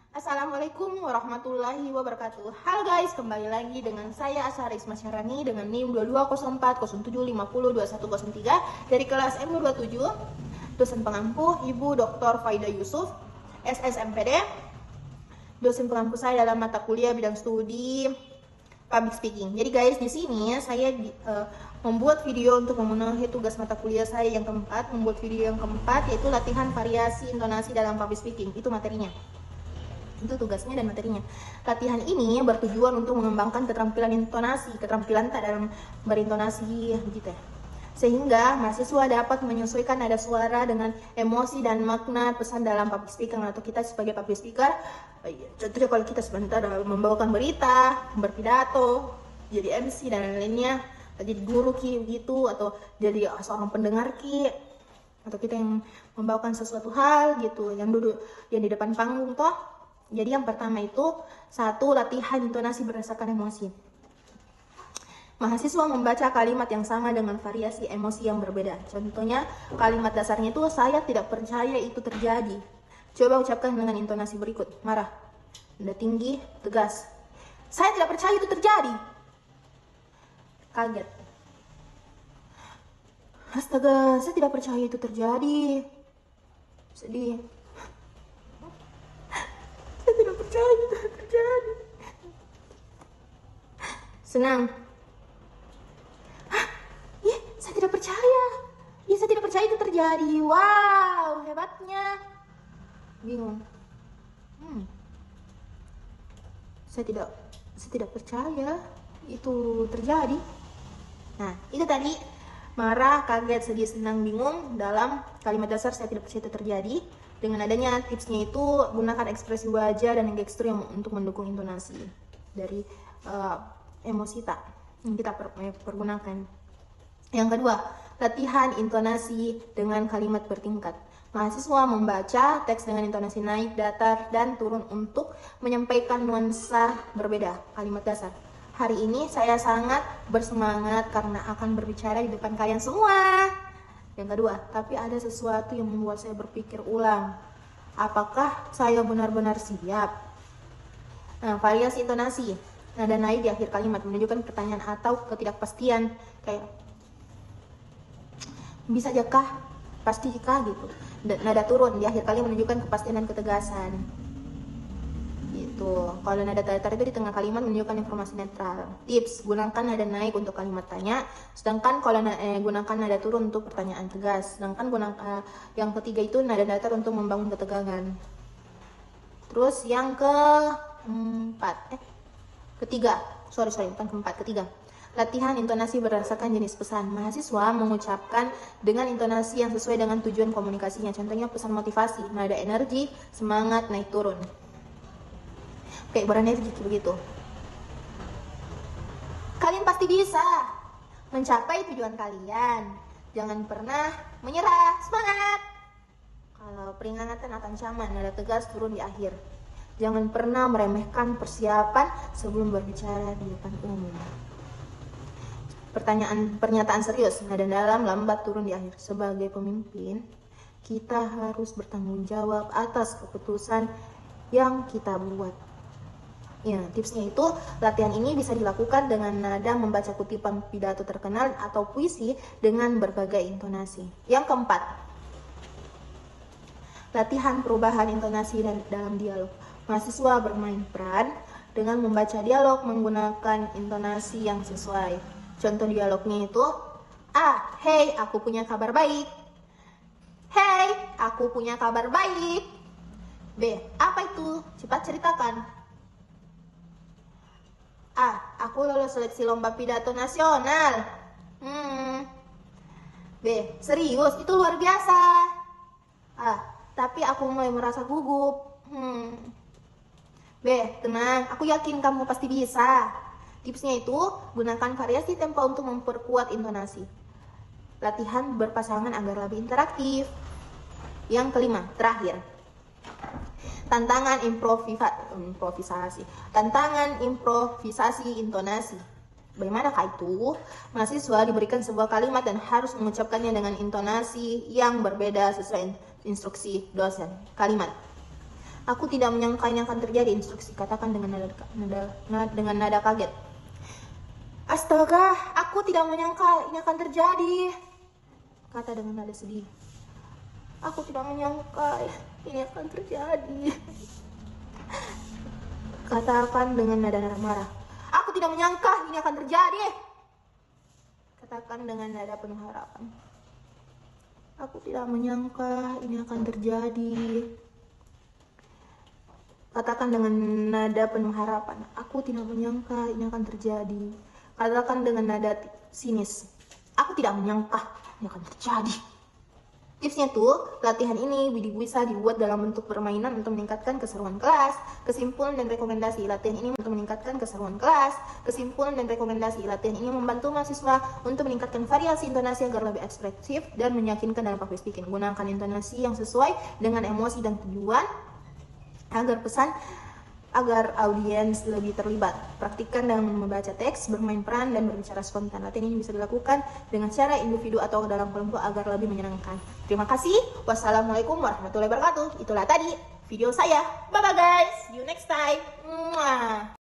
Assalamualaikum warahmatullahi wabarakatuh. Halo guys, kembali lagi dengan saya Asharis Masyarani dengan NIM 220407502103 dari kelas M27, dosen pengampu Ibu Dr. Faida Yusuf, SSMPD. Dosen pengampu saya dalam mata kuliah bidang studi public speaking. Jadi guys, di sini saya membuat video untuk memenuhi tugas mata kuliah saya yang keempat, membuat video yang keempat yaitu latihan variasi intonasi dalam public speaking. Itu materinya. Itu tugasnya dan materinya. Latihan ini bertujuan untuk mengembangkan keterampilan intonasi, keterampilan tak dalam berintonasi gitu ya. Sehingga mahasiswa dapat menyesuaikan nada suara dengan emosi dan makna pesan dalam public speaking, atau kita sebagai public speaker, contohnya kalau kita sebentar membawakan berita, berpidato, jadi MC dan lainnya, jadi guru gitu, atau jadi seorang pendengar atau kita yang membawakan sesuatu hal gitu, yang duduk yang di depan panggung toh. Jadi yang pertama itu satu, latihan intonasi berdasarkan emosi. Mahasiswa membaca kalimat yang sama dengan variasi emosi yang berbeda. Contohnya kalimat dasarnya itu saya tidak percaya itu terjadi. Coba ucapkan dengan intonasi berikut. Marah, nada tinggi, tegas. Saya tidak percaya itu terjadi. Kaget. Astaga, saya tidak percaya itu terjadi. Sedih. Tidak percaya itu terjadi. Senang. Hah? Saya tidak percaya. Saya tidak percaya itu terjadi. Wow, hebatnya. Bingung. Saya tidak percaya itu terjadi. Nah, itu tadi marah, kaget, sedih, senang, bingung dalam kalimat dasar saya tidak percaya itu terjadi. Dengan adanya tipsnya itu gunakan ekspresi wajah dan gestur yang untuk mendukung intonasi dari emosi yang kita pergunakan. Yang kedua, latihan intonasi dengan kalimat bertingkat. Mahasiswa membaca teks dengan intonasi naik, datar, dan turun untuk menyampaikan nuansa berbeda kalimat dasar. Hari ini saya sangat bersemangat karena akan berbicara di depan kalian semua. Yang kedua, tapi ada sesuatu yang membuat saya berpikir ulang. Apakah saya benar-benar siap? Nah, variasi intonasi. Nada naik di akhir kalimat menunjukkan pertanyaan atau ketidakpastian. Kayak, bisa aja kah? Pasti kah? Gitu. Nada turun di akhir kalimat menunjukkan kepastian dan ketegasan. Kalau nada datar itu di tengah kalimat menunjukkan informasi netral. Tips, gunakan nada naik untuk kalimat tanya, sedangkan kalau gunakan nada turun untuk pertanyaan tegas. Sedangkan yang ketiga itu nada datar untuk membangun ketegangan. Terus yang ketiga, latihan intonasi berdasarkan jenis pesan. Mahasiswa mengucapkan dengan intonasi yang sesuai dengan tujuan komunikasinya. Contohnya pesan motivasi, nada energi, semangat, naik turun. Kayak berenergi begitu. Kalian pasti bisa mencapai tujuan kalian. Jangan pernah menyerah. Semangat. Kalau peringatan atau ancaman, nada tegas turun di akhir. Jangan pernah meremehkan persiapan sebelum berbicara di depan umum. Pernyataan serius, nada dalam lambat turun di akhir. Sebagai pemimpin, kita harus bertanggung jawab atas keputusan yang kita buat. Ya, tipsnya itu, latihan ini bisa dilakukan dengan nada membaca kutipan pidato terkenal atau puisi dengan berbagai intonasi. Yang keempat, latihan perubahan intonasi dalam dialog. Mahasiswa bermain peran dengan membaca dialog menggunakan intonasi yang sesuai. Contoh dialognya itu, hey, aku punya kabar baik. Hey, aku punya kabar baik. B, apa itu? Cepat ceritakan. Aku lolos seleksi lomba pidato nasional. B, serius? Itu luar biasa. Tapi aku mulai merasa gugup. B, tenang, aku yakin kamu pasti bisa. Tipsnya itu, gunakan variasi tempo untuk memperkuat intonasi. Latihan berpasangan agar lebih interaktif. Yang kelima, terakhir, tantangan improvisasi. Tantangan improvisasi intonasi. Bagaimanakah itu? Mahasiswa diberikan sebuah kalimat dan harus mengucapkannya dengan intonasi yang berbeda sesuai instruksi dosen. Kalimat, Aku tidak menyangka ini akan terjadi. Instruksi, katakan dengan nada kaget. Astaga, aku tidak menyangka ini akan terjadi. Kata dengan nada sedih. Aku tidak menyangka ini akan terjadi. Katakan dengan nada marah. Aku tidak menyangka ini akan terjadi. Katakan dengan nada penuh harapan. Aku tidak menyangka ini akan terjadi. Katakan dengan nada penuh harapan. Aku tidak menyangka ini akan terjadi. Katakan dengan nada sinis. Aku tidak menyangka ini akan terjadi. Tipsnya tuh, latihan ini bisa dibuat dalam bentuk permainan untuk meningkatkan keseruan kelas. Kesimpulan dan rekomendasi, latihan ini untuk meningkatkan keseruan kelas. Kesimpulan dan rekomendasi, latihan ini membantu mahasiswa untuk meningkatkan variasi intonasi agar lebih ekspresif dan meyakinkan dalam public speaking. Gunakan intonasi yang sesuai dengan emosi dan tujuan agar audiens lebih terlibat. Praktikkan dengan membaca teks, bermain peran, dan berbicara spontan. Latihan ini bisa dilakukan dengan cara individu atau dalam kelompok agar lebih menyenangkan. Terima kasih. Wassalamualaikum warahmatullahi wabarakatuh. Itulah tadi video saya. Bye-bye guys. See you next time. Mwah.